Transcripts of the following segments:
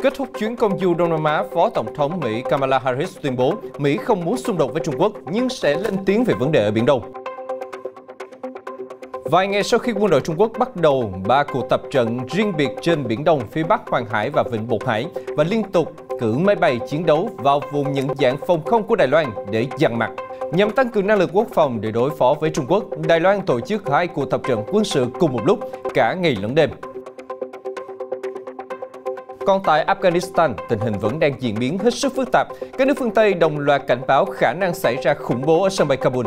Kết thúc chuyến công du Đông Nam Á, Phó Tổng thống Mỹ Kamala Harris tuyên bố Mỹ không muốn xung đột với Trung Quốc nhưng sẽ lên tiếng về vấn đề ở Biển Đông. Vài ngày sau khi quân đội Trung Quốc bắt đầu 3 cuộc tập trận riêng biệt trên Biển Đông, phía Bắc Hoàng Hải và Vịnh Bột Hải và liên tục cử máy bay chiến đấu vào vùng nhận dạng phòng không của Đài Loan để dằn mặt. Nhằm tăng cường năng lực quốc phòng để đối phó với Trung Quốc, Đài Loan tổ chức 2 cuộc tập trận quân sự cùng một lúc, cả ngày lẫn đêm. Còn tại Afghanistan, tình hình vẫn đang diễn biến hết sức phức tạp. Các nước phương Tây đồng loạt cảnh báo khả năng xảy ra khủng bố ở sân bay Kabul.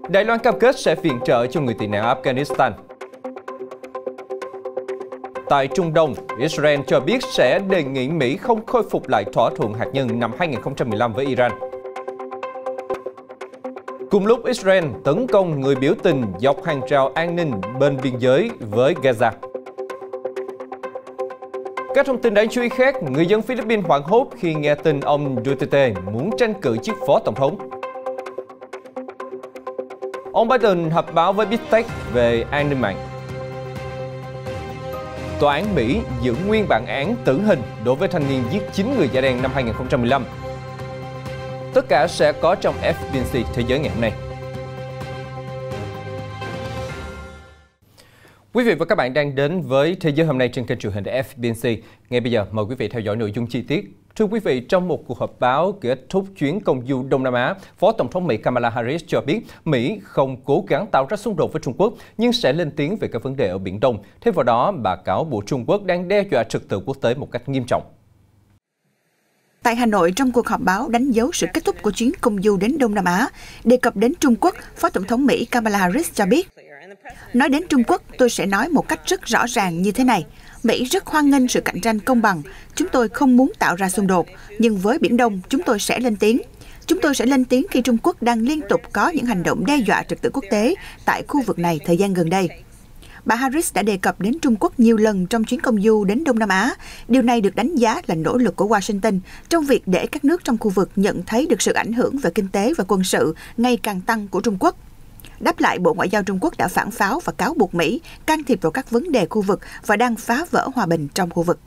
Đài Loan cam kết sẽ viện trợ cho người tị nạn Afghanistan. Tại Trung Đông, Israel cho biết sẽ đề nghị Mỹ không khôi phục lại thỏa thuận hạt nhân năm 2015 với Iran. Cùng lúc Israel tấn công người biểu tình dọc hàng rào an ninh bên biên giới với Gaza. Các thông tin đáng chú ý khác, người dân Philippines hoảng hốt khi nghe tin ông Duterte muốn tranh cử chức phó tổng thống. Ông Biden họp báo với Big Tech về an ninh mạng. Tòa án Mỹ giữ nguyên bản án tử hình đối với thanh niên giết 9 người da đen năm 2015. Tất cả sẽ có trong FBNC Thế giới ngày hôm nay. Quý vị và các bạn đang đến với Thế giới hôm nay trên kênh truyền hình FBNC. Ngay bây giờ mời quý vị theo dõi nội dung chi tiết. Thưa quý vị, trong một cuộc họp báo kết thúc chuyến công du Đông Nam Á, Phó Tổng thống Mỹ Kamala Harris cho biết Mỹ không cố gắng tạo ra xung đột với Trung Quốc nhưng sẽ lên tiếng về các vấn đề ở Biển Đông. Thêm vào đó, bà cáo buộc Trung Quốc đang đe dọa trật tự quốc tế một cách nghiêm trọng. Tại Hà Nội, trong cuộc họp báo đánh dấu sự kết thúc của chuyến công du đến Đông Nam Á, đề cập đến Trung Quốc, Phó Tổng thống Mỹ Kamala Harris cho biết, nói đến Trung Quốc, tôi sẽ nói một cách rất rõ ràng như thế này. Mỹ rất hoan nghênh sự cạnh tranh công bằng. Chúng tôi không muốn tạo ra xung đột, nhưng với Biển Đông, chúng tôi sẽ lên tiếng. Chúng tôi sẽ lên tiếng khi Trung Quốc đang liên tục có những hành động đe dọa trật tự quốc tế tại khu vực này thời gian gần đây. Bà Harris đã đề cập đến Trung Quốc nhiều lần trong chuyến công du đến Đông Nam Á. Điều này được đánh giá là nỗ lực của Washington trong việc để các nước trong khu vực nhận thấy được sự ảnh hưởng về kinh tế và quân sự ngày càng tăng của Trung Quốc. Đáp lại, Bộ Ngoại giao Trung Quốc đã phản pháo và cáo buộc Mỹ can thiệp vào các vấn đề khu vực và đang phá vỡ hòa bình trong khu vực.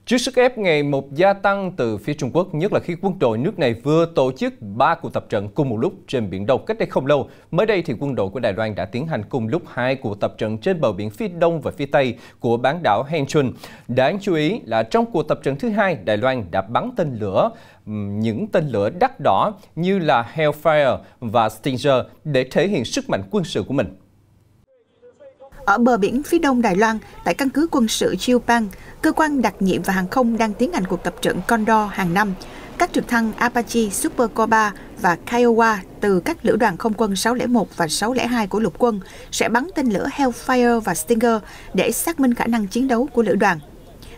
Trước sức ép ngày một gia tăng từ phía Trung Quốc, nhất là khi quân đội nước này vừa tổ chức 3 cuộc tập trận cùng một lúc trên Biển Đông cách đây không lâu. Mới đây thì quân đội của Đài Loan đã tiến hành cùng lúc 2 cuộc tập trận trên bờ biển phía đông và phía tây của bán đảo Hengchun. Đáng chú ý là trong cuộc tập trận thứ 2, Đài Loan đã bắn tên lửa, những tên lửa đắt đỏ như là Hellfire và Stinger để thể hiện sức mạnh quân sự của mình. Ở bờ biển phía đông Đài Loan, tại căn cứ quân sự Chiu Pang, cơ quan đặc nhiệm và hàng không đang tiến hành cuộc tập trận Condor hàng năm. Các trực thăng Apache, Super Cobra và Kiowa từ các lữ đoàn không quân 601 và 602 của lục quân sẽ bắn tên lửa Hellfire và Stinger để xác minh khả năng chiến đấu của lữ đoàn.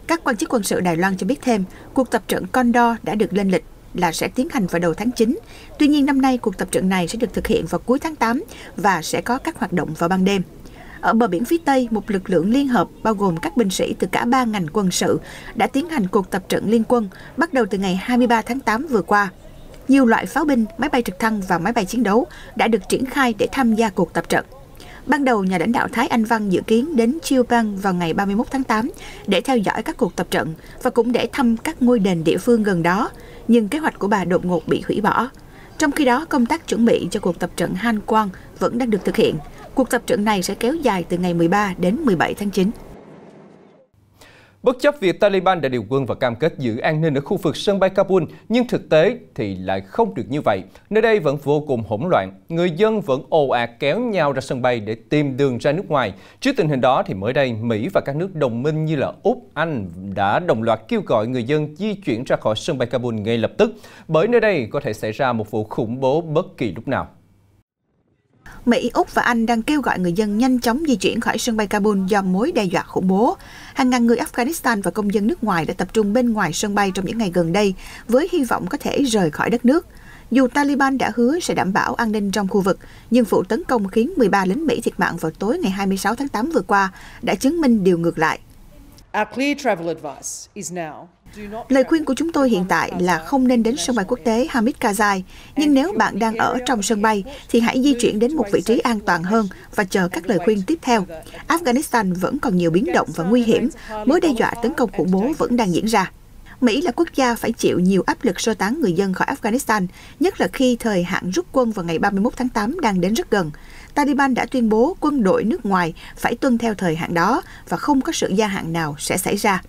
Các quan chức quân sự Đài Loan cho biết thêm, cuộc tập trận Condor đã được lên lịch là sẽ tiến hành vào đầu tháng 9. Tuy nhiên năm nay, cuộc tập trận này sẽ được thực hiện vào cuối tháng 8 và sẽ có các hoạt động vào ban đêm. Ở bờ biển phía Tây, một lực lượng liên hợp bao gồm các binh sĩ từ cả 3 ngành quân sự đã tiến hành cuộc tập trận liên quân bắt đầu từ ngày 23 tháng 8 vừa qua. Nhiều loại pháo binh, máy bay trực thăng và máy bay chiến đấu đã được triển khai để tham gia cuộc tập trận. Ban đầu, nhà lãnh đạo Thái Anh Văn dự kiến đến Chiu Pang vào ngày 31 tháng 8 để theo dõi các cuộc tập trận và cũng để thăm các ngôi đền địa phương gần đó, nhưng kế hoạch của bà đột ngột bị hủy bỏ. Trong khi đó, công tác chuẩn bị cho cuộc tập trận Han Quang vẫn đang được thực hiện. Cuộc tập trận này sẽ kéo dài từ ngày 13 đến 17 tháng 9. Bất chấp việc Taliban đã điều quân và cam kết giữ an ninh ở khu vực sân bay Kabul, nhưng thực tế thì lại không được như vậy. Nơi đây vẫn vô cùng hỗn loạn, người dân vẫn ồ ạt kéo nhau ra sân bay để tìm đường ra nước ngoài. Trước tình hình đó thì mới đây, Mỹ và các nước đồng minh như là Úc, Anh đã đồng loạt kêu gọi người dân di chuyển ra khỏi sân bay Kabul ngay lập tức, bởi nơi đây có thể xảy ra một vụ khủng bố bất kỳ lúc nào. Mỹ, Úc và Anh đang kêu gọi người dân nhanh chóng di chuyển khỏi sân bay Kabul do mối đe dọa khủng bố. Hàng ngàn người Afghanistan và công dân nước ngoài đã tập trung bên ngoài sân bay trong những ngày gần đây với hy vọng có thể rời khỏi đất nước. Dù Taliban đã hứa sẽ đảm bảo an ninh trong khu vực, nhưng vụ tấn công khiến 13 lính Mỹ thiệt mạng vào tối ngày 26 tháng 8 vừa qua đã chứng minh điều ngược lại. Lời khuyên của chúng tôi hiện tại là không nên đến sân bay quốc tế Hamid Karzai, nhưng nếu bạn đang ở trong sân bay thì hãy di chuyển đến một vị trí an toàn hơn và chờ các lời khuyên tiếp theo. Afghanistan vẫn còn nhiều biến động và nguy hiểm, mối đe dọa tấn công khủng bố vẫn đang diễn ra. Mỹ là quốc gia phải chịu nhiều áp lực sơ tán người dân khỏi Afghanistan, nhất là khi thời hạn rút quân vào ngày 31 tháng 8 đang đến rất gần. Taliban đã tuyên bố quân đội nước ngoài phải tuân theo thời hạn đó và không có sự gia hạn nào sẽ xảy ra.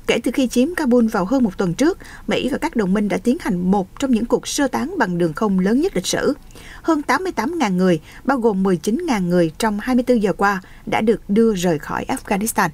Kể từ khi chiếm Kabul vào hơn một tuần trước, Mỹ và các đồng minh đã tiến hành một trong những cuộc sơ tán bằng đường không lớn nhất lịch sử. Hơn 88.000 người, bao gồm 19.000 người trong 24 giờ qua, đã được đưa rời khỏi Afghanistan.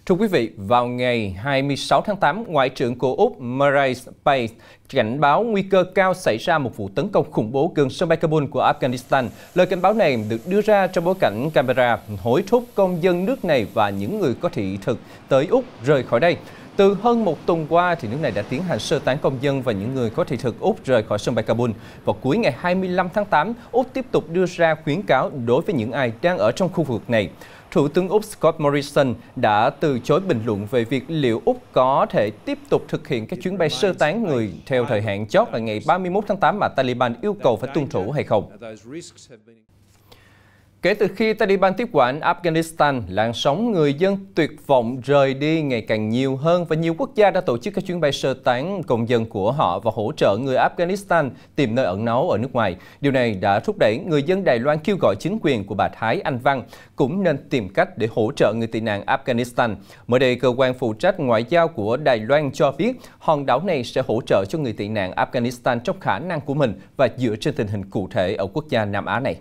Thưa quý vị, vào ngày 26 tháng 8, Ngoại trưởng của Úc Marise Payne cảnh báo nguy cơ cao xảy ra một vụ tấn công khủng bố gần sân bay Kabul của Afghanistan. Lời cảnh báo này được đưa ra trong bối cảnh Canberra hối thúc công dân nước này và những người có thị thực tới Úc rời khỏi đây. Từ hơn một tuần qua, thì nước này đã tiến hành sơ tán công dân và những người có thị thực Úc rời khỏi sân bay Kabul. Vào cuối ngày 25 tháng 8, Úc tiếp tục đưa ra khuyến cáo đối với những ai đang ở trong khu vực này. Thủ tướng Úc Scott Morrison đã từ chối bình luận về việc liệu Úc có thể tiếp tục thực hiện các chuyến bay sơ tán người theo thời hạn chót là ngày 31 tháng 8 mà Taliban yêu cầu phải tuân thủ hay không. Kể từ khi Taliban tiếp quản Afghanistan, làn sóng người dân tuyệt vọng rời đi ngày càng nhiều hơn và nhiều quốc gia đã tổ chức các chuyến bay sơ tán công dân của họ và hỗ trợ người Afghanistan tìm nơi ẩn náu ở nước ngoài. Điều này đã thúc đẩy người dân Đài Loan kêu gọi chính quyền của bà Thái Anh Văn cũng nên tìm cách để hỗ trợ người tị nạn Afghanistan. Mới đây, cơ quan phụ trách ngoại giao của Đài Loan cho biết hòn đảo này sẽ hỗ trợ cho người tị nạn Afghanistan trong khả năng của mình và dựa trên tình hình cụ thể ở quốc gia Nam Á này.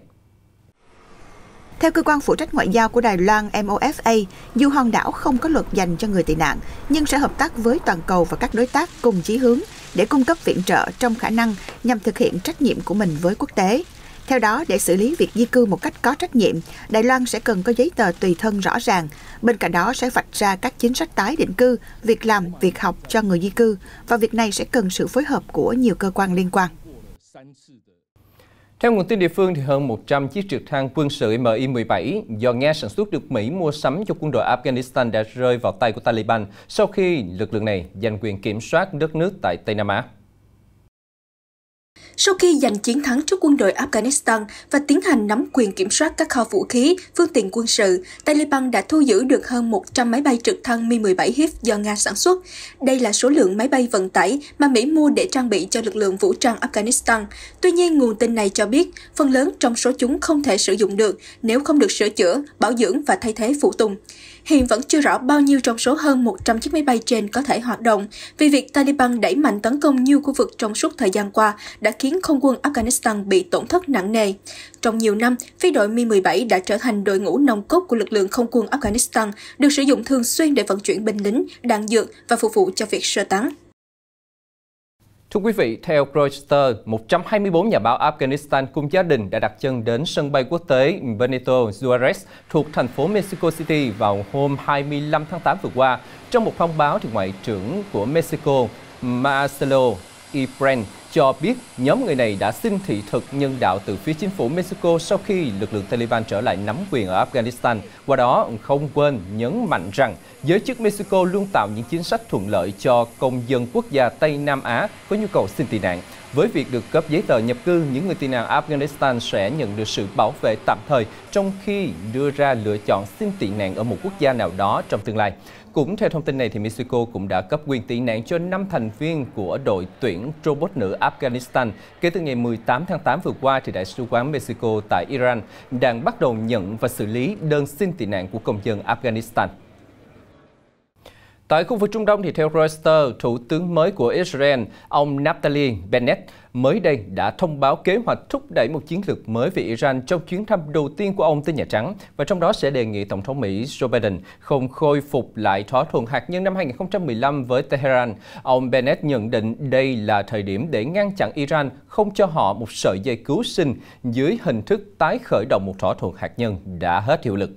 Theo cơ quan phụ trách ngoại giao của Đài Loan MOFA, dù hòn đảo không có luật dành cho người tị nạn, nhưng sẽ hợp tác với toàn cầu và các đối tác cùng chí hướng để cung cấp viện trợ trong khả năng nhằm thực hiện trách nhiệm của mình với quốc tế. Theo đó, để xử lý việc di cư một cách có trách nhiệm, Đài Loan sẽ cần có giấy tờ tùy thân rõ ràng. Bên cạnh đó sẽ vạch ra các chính sách tái định cư, việc làm, việc học cho người di cư, và việc này sẽ cần sự phối hợp của nhiều cơ quan liên quan. Theo nguồn tin địa phương, thì hơn 100 chiếc trực thăng quân sự Mi-17 do Nga sản xuất được Mỹ mua sắm cho quân đội Afghanistan đã rơi vào tay của Taliban sau khi lực lượng này giành quyền kiểm soát đất nước tại Tây Nam Á. Sau khi giành chiến thắng trước quân đội Afghanistan và tiến hành nắm quyền kiểm soát các kho vũ khí, phương tiện quân sự, Taliban đã thu giữ được hơn 100 máy bay trực thăng Mi-17 Hiv do Nga sản xuất. Đây là số lượng máy bay vận tải mà Mỹ mua để trang bị cho lực lượng vũ trang Afghanistan. Tuy nhiên, nguồn tin này cho biết phần lớn trong số chúng không thể sử dụng được nếu không được sửa chữa, bảo dưỡng và thay thế phụ tùng. Hiện vẫn chưa rõ bao nhiêu trong số hơn 100 chiếc máy bay trên có thể hoạt động, vì việc Taliban đẩy mạnh tấn công nhiều khu vực trong suốt thời gian qua đã khiến không quân Afghanistan bị tổn thất nặng nề. Trong nhiều năm, phi đội Mi-17 đã trở thành đội ngũ nòng cốt của lực lượng không quân Afghanistan, được sử dụng thường xuyên để vận chuyển binh lính, đạn dược và phục vụ cho việc sơ tán. Thưa quý vị, theo Reuters, 124 nhà báo Afghanistan cùng gia đình đã đặt chân đến sân bay quốc tế Benito Juarez thuộc thành phố Mexico City vào hôm 25 tháng 8 vừa qua. Trong một thông báo, thì Ngoại trưởng của Mexico Marcelo Ebrard cho biết nhóm người này đã xin thị thực nhân đạo từ phía chính phủ Mexico sau khi lực lượng Taliban trở lại nắm quyền ở Afghanistan. Qua đó, không quên nhấn mạnh rằng giới chức Mexico luôn tạo những chính sách thuận lợi cho công dân quốc gia Tây Nam Á có nhu cầu xin tị nạn. Với việc được cấp giấy tờ nhập cư, những người tị nạn Afghanistan sẽ nhận được sự bảo vệ tạm thời trong khi đưa ra lựa chọn xin tị nạn ở một quốc gia nào đó trong tương lai. Cũng theo thông tin này, thì Mexico cũng đã cấp quyền tị nạn cho 5 thành viên của đội tuyển robot nữ Afghanistan. Kể từ ngày 18 tháng 8 vừa qua, thì Đại sứ quán Mexico tại Iran đang bắt đầu nhận và xử lý đơn xin tị nạn của công dân Afghanistan. Tại khu vực Trung Đông, thì theo Reuters, Thủ tướng mới của Israel, ông Naftali Bennett, mới đây đã thông báo kế hoạch thúc đẩy một chiến lược mới về Iran trong chuyến thăm đầu tiên của ông tới Nhà Trắng, và trong đó sẽ đề nghị Tổng thống Mỹ Joe Biden không khôi phục lại thỏa thuận hạt nhân năm 2015 với Tehran. Ông Bennett nhận định đây là thời điểm để ngăn chặn Iran không cho họ một sợi dây cứu sinh dưới hình thức tái khởi động một thỏa thuận hạt nhân đã hết hiệu lực.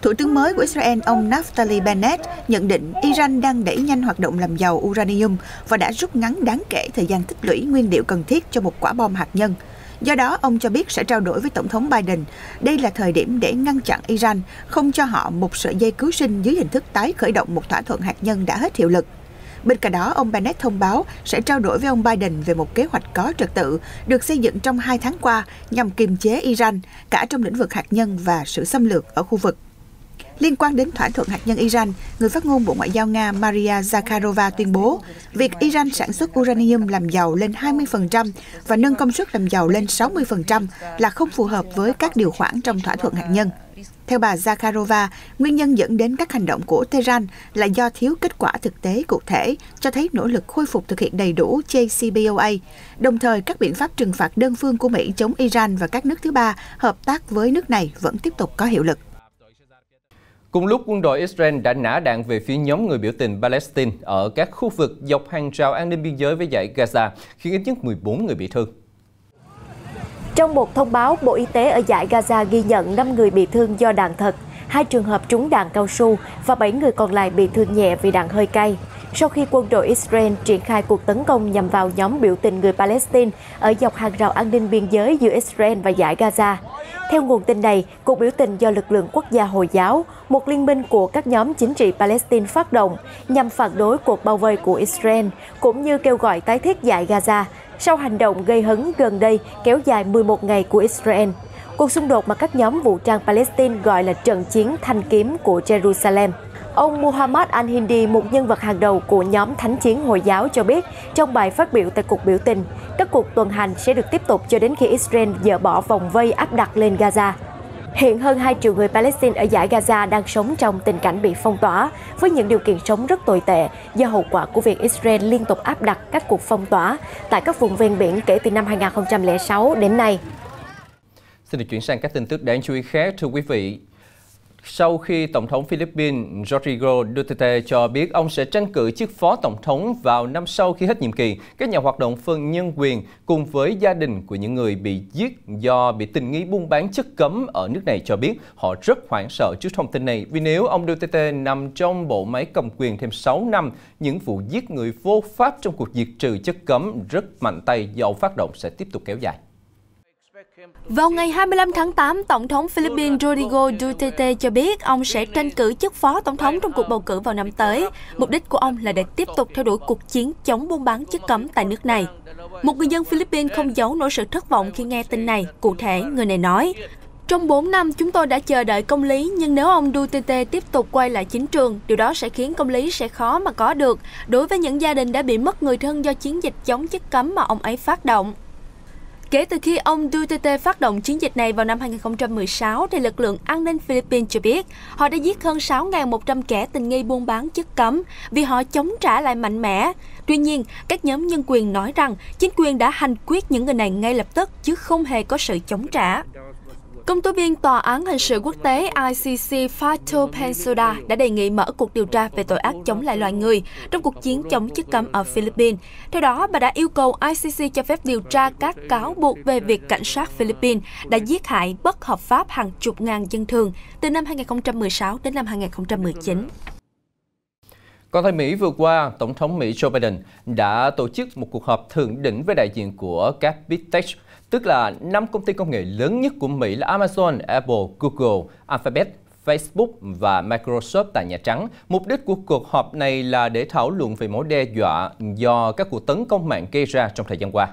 Thủ tướng mới của Israel, ông Naftali Bennett, nhận định Iran đang đẩy nhanh hoạt động làm giàu uranium và đã rút ngắn đáng kể thời gian tích lũy nguyên liệu cần thiết cho một quả bom hạt nhân. Do đó, ông cho biết sẽ trao đổi với Tổng thống Biden. Đây là thời điểm để ngăn chặn Iran, không cho họ một sợi dây cứu sinh dưới hình thức tái khởi động một thỏa thuận hạt nhân đã hết hiệu lực. Bên cạnh đó, ông Bennett thông báo sẽ trao đổi với ông Biden về một kế hoạch có trật tự được xây dựng trong 2 tháng qua nhằm kiềm chế Iran, cả trong lĩnh vực hạt nhân và sự xâm lược ở khu vực. Liên quan đến thỏa thuận hạt nhân Iran, người phát ngôn Bộ Ngoại giao Nga Maria Zakharova tuyên bố việc Iran sản xuất uranium làm giàu lên 20% và nâng công suất làm giàu lên 60% là không phù hợp với các điều khoản trong thỏa thuận hạt nhân. Theo bà Zakharova, nguyên nhân dẫn đến các hành động của Tehran là do thiếu kết quả thực tế cụ thể, cho thấy nỗ lực khôi phục thực hiện đầy đủ JCPOA. Đồng thời, các biện pháp trừng phạt đơn phương của Mỹ chống Iran và các nước thứ ba hợp tác với nước này vẫn tiếp tục có hiệu lực. Cùng lúc, quân đội Israel đã nã đạn về phía nhóm người biểu tình Palestine ở các khu vực dọc hàng rào an ninh biên giới với dải Gaza, khiến ít nhất 14 người bị thương. Trong một thông báo, Bộ Y tế ở dải Gaza ghi nhận 5 người bị thương do đạn thật, 2 trường hợp trúng đạn cao su và 7 người còn lại bị thương nhẹ vì đạn hơi cay. Sau khi quân đội Israel triển khai cuộc tấn công nhằm vào nhóm biểu tình người Palestine ở dọc hàng rào an ninh biên giới giữa Israel và dải Gaza. Theo nguồn tin này, cuộc biểu tình do lực lượng quốc gia Hồi giáo, một liên minh của các nhóm chính trị Palestine phát động nhằm phản đối cuộc bao vây của Israel, cũng như kêu gọi tái thiết dải Gaza sau hành động gây hấn gần đây kéo dài 11 ngày của Israel. Cuộc xung đột mà các nhóm vũ trang Palestine gọi là trận chiến thanh kiếm của Jerusalem. Ông Muhammad al-Hindi, một nhân vật hàng đầu của nhóm thánh chiến Hồi giáo cho biết trong bài phát biểu tại cuộc biểu tình, các cuộc tuần hành sẽ được tiếp tục cho đến khi Israel dỡ bỏ vòng vây áp đặt lên Gaza. Hiện hơn 2 triệu người Palestine ở dải Gaza đang sống trong tình cảnh bị phong tỏa, với những điều kiện sống rất tồi tệ do hậu quả của việc Israel liên tục áp đặt các cuộc phong tỏa tại các vùng ven biển kể từ năm 2006 đến nay. Xin được chuyển sang các tin tức đáng chú ý khác, thưa quý vị. Sau khi Tổng thống Philippines Rodrigo Duterte cho biết ông sẽ tranh cử chức phó tổng thống vào năm sau khi hết nhiệm kỳ, các nhà hoạt động phân nhân quyền cùng với gia đình của những người bị giết do bị tình nghi buôn bán chất cấm ở nước này cho biết họ rất hoảng sợ trước thông tin này, vì nếu ông Duterte nằm trong bộ máy cầm quyền thêm 6 năm, những vụ giết người vô pháp trong cuộc diệt trừ chất cấm rất mạnh tay do ông phát động sẽ tiếp tục kéo dài. Vào ngày 25 tháng 8, Tổng thống Philippines Rodrigo Duterte cho biết ông sẽ tranh cử chức phó tổng thống trong cuộc bầu cử vào năm tới. Mục đích của ông là để tiếp tục theo đuổi cuộc chiến chống buôn bán chất cấm tại nước này. Một người dân Philippines không giấu nổi sự thất vọng khi nghe tin này. Cụ thể, người này nói: "Trong 4 năm, chúng tôi đã chờ đợi công lý, nhưng nếu ông Duterte tiếp tục quay lại chính trường, điều đó sẽ khiến công lý sẽ khó mà có được đối với những gia đình đã bị mất người thân do chiến dịch chống chất cấm mà ông ấy phát động." Kể từ khi ông Duterte phát động chiến dịch này vào năm 2016, thì lực lượng an ninh Philippines cho biết họ đã giết hơn 6.100 kẻ tình nghi buôn bán chất cấm vì họ chống trả lại mạnh mẽ. Tuy nhiên, các nhóm nhân quyền nói rằng chính quyền đã hành quyết những người này ngay lập tức chứ không hề có sự chống trả. Công tố viên Tòa án Hình sự Quốc tế ICC Fatou Bensouda đã đề nghị mở cuộc điều tra về tội ác chống lại loài người trong cuộc chiến chống chất cấm ở Philippines. Theo đó, bà đã yêu cầu ICC cho phép điều tra các cáo buộc về việc cảnh sát Philippines đã giết hại bất hợp pháp hàng chục ngàn dân thường từ năm 2016 đến năm 2019. Còn tại Mỹ vừa qua, Tổng thống Mỹ Joe Biden đã tổ chức một cuộc họp thượng đỉnh với đại diện của các Big Tech, tức là 5 công ty công nghệ lớn nhất của Mỹ là Amazon, Apple, Google, Alphabet, Facebook và Microsoft tại Nhà Trắng. Mục đích của cuộc họp này là để thảo luận về mối đe dọa do các cuộc tấn công mạng gây ra trong thời gian qua.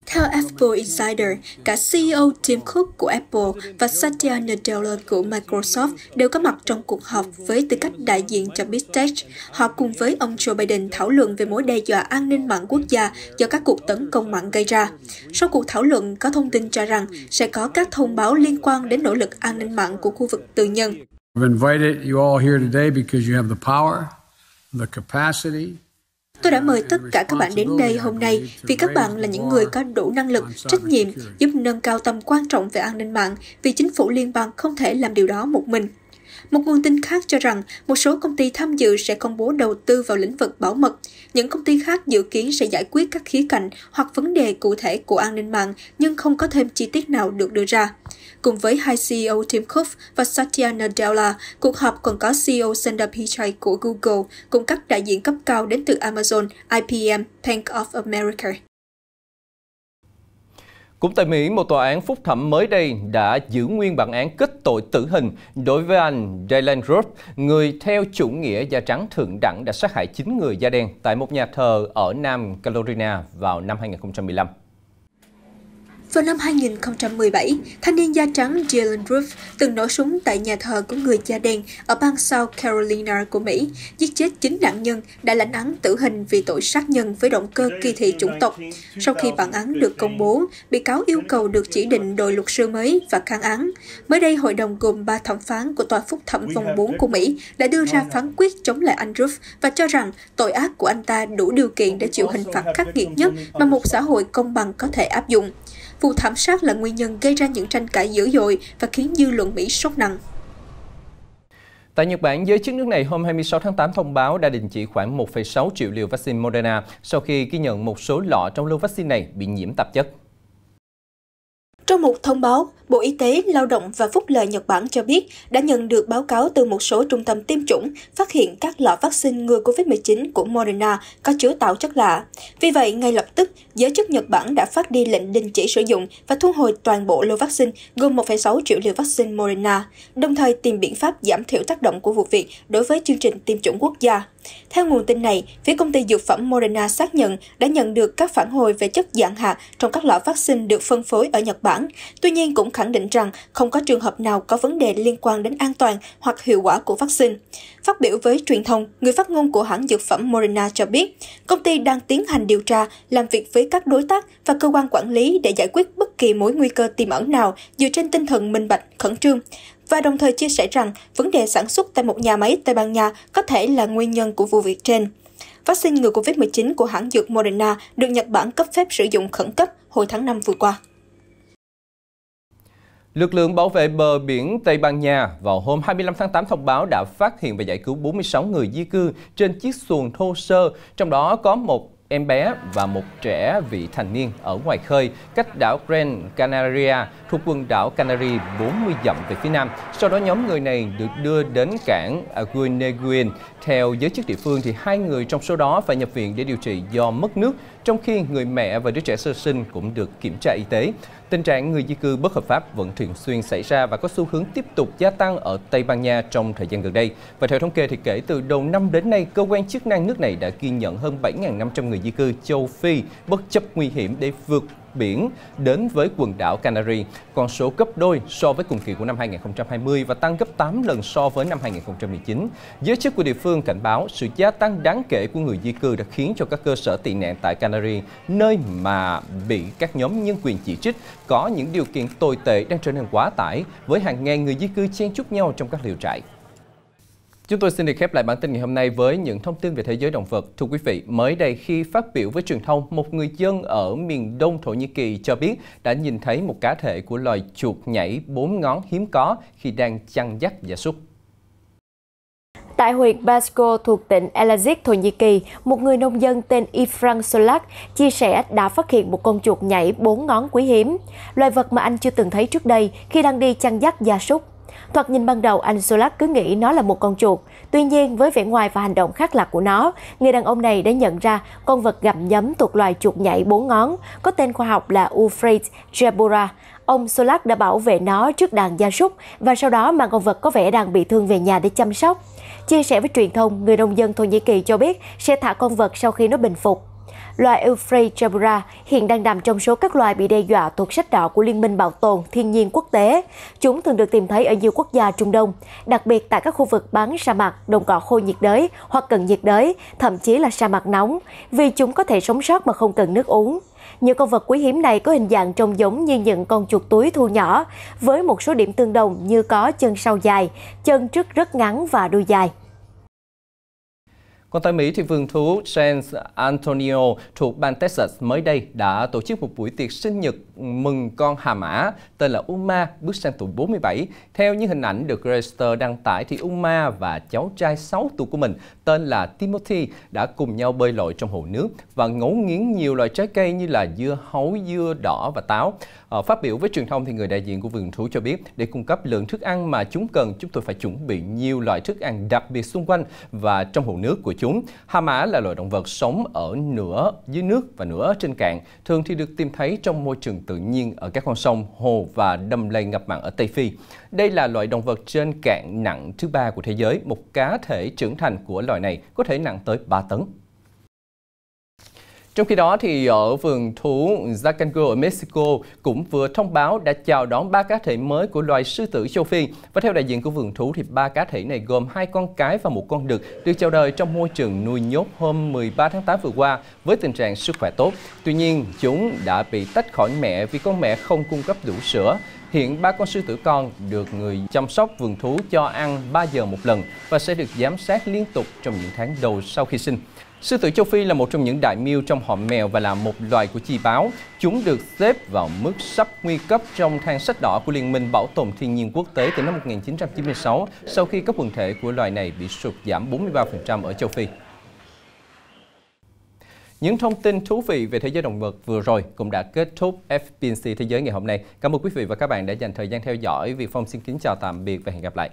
Theo Apple Insider, cả CEO Tim Cook của Apple và Satya Nadella của Microsoft đều có mặt trong cuộc họp với tư cách đại diện cho Big Tech. Họ cùng với ông Joe Biden thảo luận về mối đe dọa an ninh mạng quốc gia do các cuộc tấn công mạng gây ra. Sau cuộc thảo luận, có thông tin cho rằng sẽ có các thông báo liên quan đến nỗ lực an ninh mạng của khu vực tư nhân. Tôi đã mời tất cả các bạn đến đây hôm nay vì các bạn là những người có đủ năng lực, trách nhiệm, giúp nâng cao tầm quan trọng về an ninh mạng vì chính phủ liên bang không thể làm điều đó một mình. Một nguồn tin khác cho rằng một số công ty tham dự sẽ công bố đầu tư vào lĩnh vực bảo mật. Những công ty khác dự kiến sẽ giải quyết các khía cạnh hoặc vấn đề cụ thể của an ninh mạng nhưng không có thêm chi tiết nào được đưa ra. Cùng với hai CEO Tim Cook và Satya Nadella, cuộc họp còn có CEO Sundar Pichai của Google cùng các đại diện cấp cao đến từ Amazon, IBM, Bank of America. Cũng tại Mỹ, một tòa án phúc thẩm mới đây đã giữ nguyên bản án kết tội tử hình đối với anh Dylan Roof, người theo chủ nghĩa da trắng thượng đẳng đã sát hại 9 người da đen tại một nhà thờ ở Nam Carolina vào năm 2015. Vào năm 2017, thanh niên da trắng Dylan Roof từng nổ súng tại nhà thờ của người da đen ở bang South Carolina của Mỹ, giết chết 9 nạn nhân, đã lãnh án tử hình vì tội sát nhân với động cơ kỳ thị chủng tộc. Sau khi bản án được công bố, bị cáo yêu cầu được chỉ định đội luật sư mới và kháng án. Mới đây, hội đồng gồm 3 thẩm phán của Tòa phúc thẩm vòng 4 của Mỹ đã đưa ra phán quyết chống lại anh Roof và cho rằng tội ác của anh ta đủ điều kiện để chịu hình phạt khắc nghiệt nhất mà một xã hội công bằng có thể áp dụng. Vụ thảm sát là nguyên nhân gây ra những tranh cãi dữ dội và khiến dư luận Mỹ sốc nặng. Tại Nhật Bản, giới chức nước này hôm 26 tháng 8 thông báo đã đình chỉ khoảng 1,6 triệu liều vaccine Moderna sau khi ghi nhận một số lọ trong lô vaccine này bị nhiễm tạp chất. Trong một thông báo, Bộ Y tế, Lao động và Phúc lợi Nhật Bản cho biết đã nhận được báo cáo từ một số trung tâm tiêm chủng phát hiện các lọ vaccine ngừa COVID-19 của Moderna có chứa tạo chất lạ. Vì vậy, ngay lập tức, giới chức Nhật Bản đã phát đi lệnh đình chỉ sử dụng và thu hồi toàn bộ lô vaccine gồm 1,6 triệu liều vaccine Moderna, đồng thời tìm biện pháp giảm thiểu tác động của vụ việc đối với chương trình tiêm chủng quốc gia. Theo nguồn tin này, phía công ty dược phẩm Moderna xác nhận đã nhận được các phản hồi về chất dạng hạt trong các lọ vaccine được phân phối ở Nhật Bản. Tuy nhiên cũng khẳng định rằng không có trường hợp nào có vấn đề liên quan đến an toàn hoặc hiệu quả của vaccine. Phát biểu với truyền thông, người phát ngôn của hãng dược phẩm Moderna cho biết, công ty đang tiến hành điều tra, làm việc với các đối tác và cơ quan quản lý để giải quyết bất kỳ mối nguy cơ tiềm ẩn nào dựa trên tinh thần minh bạch, khẩn trương. Và đồng thời chia sẻ rằng vấn đề sản xuất tại một nhà máy Tây Ban Nha có thể là nguyên nhân của vụ việc trên. Vaccine ngừa COVID-19 của hãng dược Moderna được Nhật Bản cấp phép sử dụng khẩn cấp hồi tháng 5 vừa qua. Lực lượng bảo vệ bờ biển Tây Ban Nha vào hôm 25 tháng 8 thông báo đã phát hiện và giải cứu 46 người di cư trên chiếc xuồng thô sơ, trong đó có một em bé và một trẻ vị thành niên ở ngoài khơi cách đảo Gran Canaria thuộc quần đảo Canary 40 dặm về phía nam. Sau đó nhóm người này được đưa đến cảng Aguineguin. Theo giới chức địa phương thì 2 người trong số đó phải nhập viện để điều trị do mất nước, trong khi người mẹ và đứa trẻ sơ sinh cũng được kiểm tra y tế. Tình trạng người di cư bất hợp pháp vẫn thường xuyên xảy ra và có xu hướng tiếp tục gia tăng ở Tây Ban Nha trong thời gian gần đây. Và theo thống kê thì kể từ đầu năm đến nay, cơ quan chức năng nước này đã ghi nhận hơn 7.500 người di cư châu Phi bất chấp nguy hiểm để vượt biển đến với quần đảo Canary, con số gấp đôi so với cùng kỳ của năm 2020 và tăng gấp 8 lần so với năm 2019. Giới chức của địa phương cảnh báo sự gia tăng đáng kể của người di cư đã khiến cho các cơ sở tị nạn tại Canary, nơi mà bị các nhóm nhân quyền chỉ trích, có những điều kiện tồi tệ đang trở nên quá tải, với hàng ngàn người di cư chen chúc nhau trong các lều trại. Chúng tôi xin được khép lại bản tin ngày hôm nay với những thông tin về thế giới động vật. Thưa quý vị, mới đây khi phát biểu với truyền thông, một người dân ở miền đông Thổ Nhĩ Kỳ cho biết đã nhìn thấy một cá thể của loài chuột nhảy 4 ngón hiếm có khi đang chăn dắt gia súc. Tại huyện Basko thuộc tỉnh Elazig, Thổ Nhĩ Kỳ, một người nông dân tên Ifran Solak chia sẻ đã phát hiện một con chuột nhảy 4 ngón quý hiếm, loài vật mà anh chưa từng thấy trước đây khi đang đi chăn dắt gia súc. Thoạt nhìn ban đầu, anh Solak cứ nghĩ nó là một con chuột. Tuy nhiên, với vẻ ngoài và hành động khác lạ của nó, người đàn ông này đã nhận ra con vật gặm nhấm thuộc loài chuột nhảy 4 ngón, có tên khoa học là Euphrates jabura. Ông Solak đã bảo vệ nó trước đàn gia súc và sau đó mang con vật có vẻ đang bị thương về nhà để chăm sóc. Chia sẻ với truyền thông, người nông dân Thổ Nhĩ Kỳ cho biết sẽ thả con vật sau khi nó bình phục. Loài Euphrates jabura hiện đang nằm trong số các loài bị đe dọa thuộc sách đỏ của Liên minh Bảo tồn Thiên nhiên Quốc tế. Chúng thường được tìm thấy ở nhiều quốc gia Trung Đông, đặc biệt tại các khu vực bán sa mạc, đồng cỏ khô nhiệt đới hoặc cận nhiệt đới, thậm chí là sa mạc nóng, vì chúng có thể sống sót mà không cần nước uống. Nhiều con vật quý hiếm này có hình dạng trông giống như những con chuột túi thu nhỏ, với một số điểm tương đồng như có chân sau dài, chân trước rất ngắn và đuôi dài. Còn tại Mỹ thì vườn thú San Antonio thuộc bang Texas mới đây đã tổ chức một buổi tiệc sinh nhật mừng con hà mã tên là Uma bước sang tuổi 47. Theo những hình ảnh được Reuters đăng tải thì Uma và cháu trai 6 tuổi của mình tên là Timothy đã cùng nhau bơi lội trong hồ nước và ngấu nghiến nhiều loại trái cây như là dưa hấu, dưa đỏ và táo. Phát biểu với truyền thông thì người đại diện của vườn thú cho biết để cung cấp lượng thức ăn mà chúng cần, chúng tôi phải chuẩn bị nhiều loại thức ăn đặc biệt xung quanh và trong hồ nước của chúng. chúng. Hà mã là loài động vật sống ở nửa dưới nước và nửa trên cạn, thường thì được tìm thấy trong môi trường tự nhiên ở các con sông, hồ và đầm lầy ngập mặn ở Tây Phi. Đây là loại động vật trên cạn nặng thứ 3 của thế giới. Một cá thể trưởng thành của loài này có thể nặng tới 3 tấn. Trong khi đó, thì ở vườn thú Zacango ở Mexico cũng vừa thông báo đã chào đón 3 cá thể mới của loài sư tử châu Phi. Và theo đại diện của vườn thú, thì 3 cá thể này gồm 2 con cái và 1 con đực được chào đời trong môi trường nuôi nhốt hôm 13 tháng 8 vừa qua với tình trạng sức khỏe tốt. Tuy nhiên, chúng đã bị tách khỏi mẹ vì con mẹ không cung cấp đủ sữa. Hiện 3 con sư tử con được người chăm sóc vườn thú cho ăn 3 giờ một lần và sẽ được giám sát liên tục trong những tháng đầu sau khi sinh. Sư tử châu Phi là một trong những đại miêu trong họ mèo và là một loài của chi báo. Chúng được xếp vào mức sắp nguy cấp trong thang sách đỏ của Liên minh Bảo tồn Thiên nhiên Quốc tế từ năm 1996 sau khi các quần thể của loài này bị sụt giảm 43% ở châu Phi. Những thông tin thú vị về thế giới động vật vừa rồi cũng đã kết thúc FPNC Thế giới ngày hôm nay. Cảm ơn quý vị và các bạn đã dành thời gian theo dõi. Việt Phong xin kính chào tạm biệt và hẹn gặp lại.